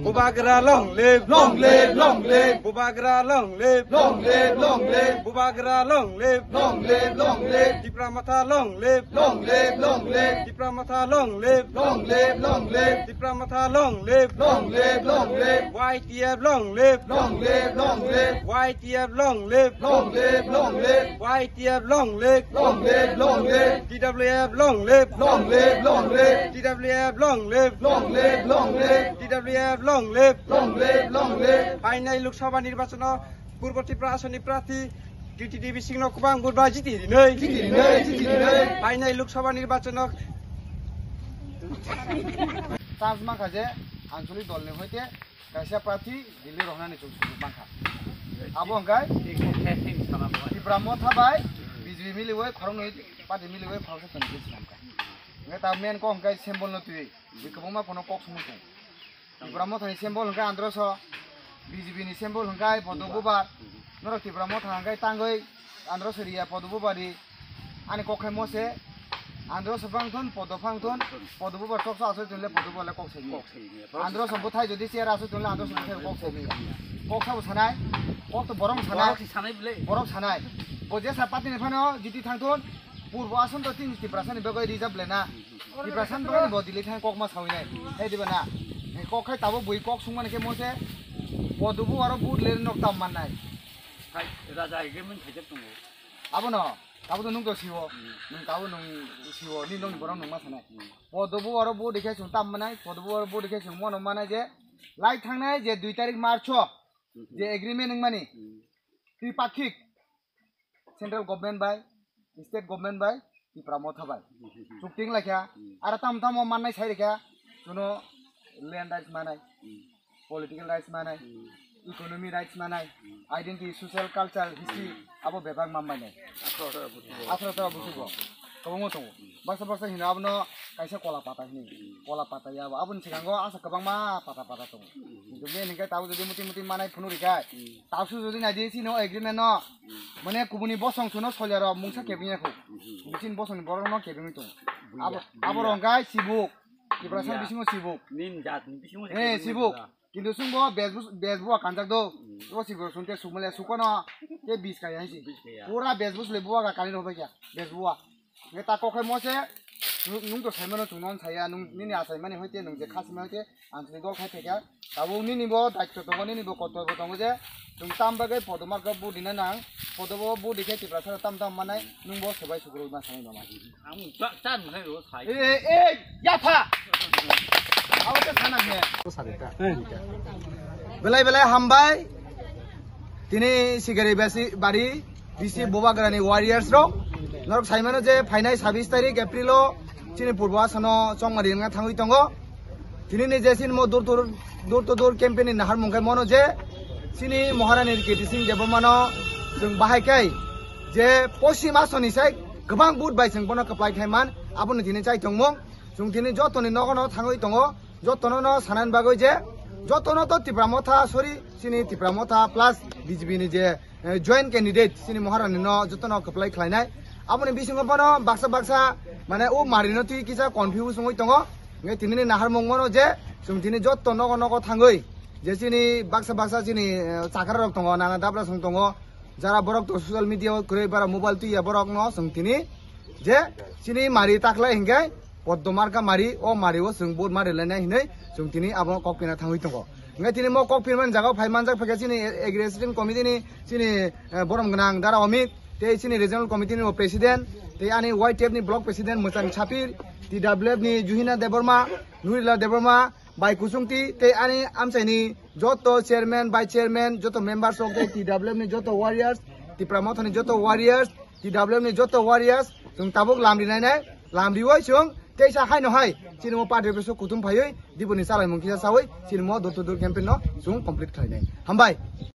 Bubagra long live, long live, long live, Bubagra long live, long live, long live, Bubagra long live, long live, long live, Dipramata long live, long live, long live, Dipramata long live, long live, long live, Dipramata long live, long live, long live, YTF long live, long live, long live, YTF long live, long live, long live, YTF long live, long live, long live, DWF long live, long live, long live, DWF long live, long live, long live, DWF long live, long live, long live, final Lok Sabha নির্বাচন পূর্ব ত্রিপুরা আসনি প্রার্থী টিটিডিবি সিংহ কুবাং বুধবার জিতিরিनै final Lok Sabha নির্বাচন chance মাখাজে আঞ্চলিক দলনি হইতে কাইসা প্রার্থী দিল্লি রহনানি চৌসুক মাখা আবো হংকাই ত্রিপুরা থাবাই বিজেপি মিলিবই খরং পার্টি মিলিবই খরং তনিকে সিনামকা তা মেন ক হংকাই সেম্বল নতুই বিকবংমা কোনো কক সমুথং ত্রিপুরা থানি সেম্বল হংকাই আন্ধ্রস বিজেপি ni সেম্বল হংকাই পদবুবা নরক ত্রিপুরা থাঙ্গাই তাঙ্গই আন্ধ্রস রিয়া পদবুবারি আনি কখাই মসে আন্ধ্রস ফাংথন পদফাংথন পদবুবা টকস আসে তুলে পদবুলা কক সেই আন্ধ্রস সম্পথাই যদি চেয়ার আসে তুলে আন্ধ্রস সম্পথাই কক সেই কক সাবো সানাই কক তো বরং সানাই বজে সাপাতি নেফানো জিতি থাংথন পূর্ব আসন তো তিন ত্রিপুরাসানি বেগই রিজার্ভ লেনা ত্রিপুরাসান বেগই বদিলি থাং কক মা সাউইনাই হে দিবা না কক খাই তাবো বই কক সুংমানে কে মসে পদবু আরো বুট লেন নকতাম মাননাই রাজা এগ্রিমেন্ট খাইতে দङ আবো ন তাবো তো নুং তো সিও নুং তাবো নুং সিও নি নুং বরং নুং মা সানাই পদবু আরো বুট দেখে সুং তাম মানাই পদবু আরো বুট দেখে সুং মন মানাই যে লাই থাংনাই যে 2 তারিখ মার্চ যে এগ্রিমেন্ট নং মানি ত্রিপাক্ষিক central government by state government by Tripura থাবাই চুক্তিং লাখা আর তাম তাম মাননাই সাই রেখা কোনো ল্যান্ড রাইটস মানাই পলিটিক্যাল রাইটস মানাই ইকোনমি রাইটস মানাই আইডেন্টিটি সোশ্যাল কালচার হিস্ট্রি আবো বেবাক মামবাই 18 বুঝুগো কবং তো বাসা বাসা হিনা আবনো কাইসা কলা পাতা হিনি কলা পাতা ইয়াবো আবুন সিগাঙ্গো আसा गोबां मा पाता पाता दङ কিন্তু বে নিকাই তাও যদি মুতি মুতি মানাই ফুনু রিকাই তাওসু যদি নাইদি সিনো এগ্রিমেন্ট ন মানে কুবুনি বসং সুনো সলিয়ার মুংसा কেবিনেखौ बिसिन बसंनि बरनो केबिनि दङ আবো রংগাই সিবুক ত্রিপুরাসান বিসিङो সিবুক নিম জাত বিসিङो সিবুক কিন্তু সুংবো বেজবুয়া কানজাক দো তো সিবুক সুনতে সুমলে সুকনো কে 20 কাই হাইছি পুরা বেজবুস লেবুয়া কানি হबाय क्या बेजबुआ ता कखाय मसे नुं तो साइमानो तुनन साया नुं निनि आसाय माने होइते नुं जे खासिमा होइते आंचलिक दल खाय फेका दाबो निनिबो दायित्व दङ निनिबो कर्तव्य दङ जे नुं तामबागै पदमार्ग बुदिना नां पदबो बुदिखे त्रिपुरासार ताम ताम माने नुंबो सबाय सुग्रो मा साइ नामा आं चान मोननाय र साइ ए याफा आवते साना हे बेलाय बेलाय हामबाय तिनि सिगारि बारी बिसि बोबाग्रानि वारियार्स रो नरक साइमानो जे फाइनाय 26 तारिख एप्रिल चिनि पूर्व आसानो चंमारि nga थांगै दङ तिनि नि जे सिन मो दूर कैंपेन नि नाहार मुंगाय मनो जे सिनि महारानी कीर्ति सिंह देबमानो जों बाहायखाय जे पश्चिम आसामनि साय गोबां बुट बायजों बनो कप्लाय खायमान आबुनि दिनै जाय दंमों जों दिनै जतनि नगनो थांगै दङ जतनो सानान बागै जे जतनो तो ত্রিপুরা सरि सिनि ত্রিপুরা प्लस बीजेपी नि जे जॉइंट कैंडिडेट सिनि महारानी न जतनो कप्लाय खायनाय आबुनि बिसिङो बनो बाक्सा माने ओ मारिनो ति किसा कन्फ्यूज होय दङ nge tinini nahar mongmono je sung tini jotto nogo thangoi je sini baksa sini sakara rok tongo nana dabla sung tongo jara borok to social media kure bara mobile tu ya borok no sung tini je sini mari takla hingai poddomarka mari o mari o sung bot mari lena hinai sung tini abo kokpina thangoi tongo nge tini mo kokpin jaga phaiman jak phaka sini executive committee ni sini borom gnang dara omit te sini regional committee ni president te ani YTF ni block president Musang Chapir TWF ni Juhina Deborma Nurila Deborma by Kusungti te ani amsaini joto chairman by chairman joto members of the TWF ni joto warriors Tripura ni joto warriors TWF ni joto warriors sung tabuk lamri nai lamri wai sung teisa hai no hai sinimo party beso kutum phayoi diboni salai mungkisa sawai sinimo dur campaign no sung complete khai nai hambai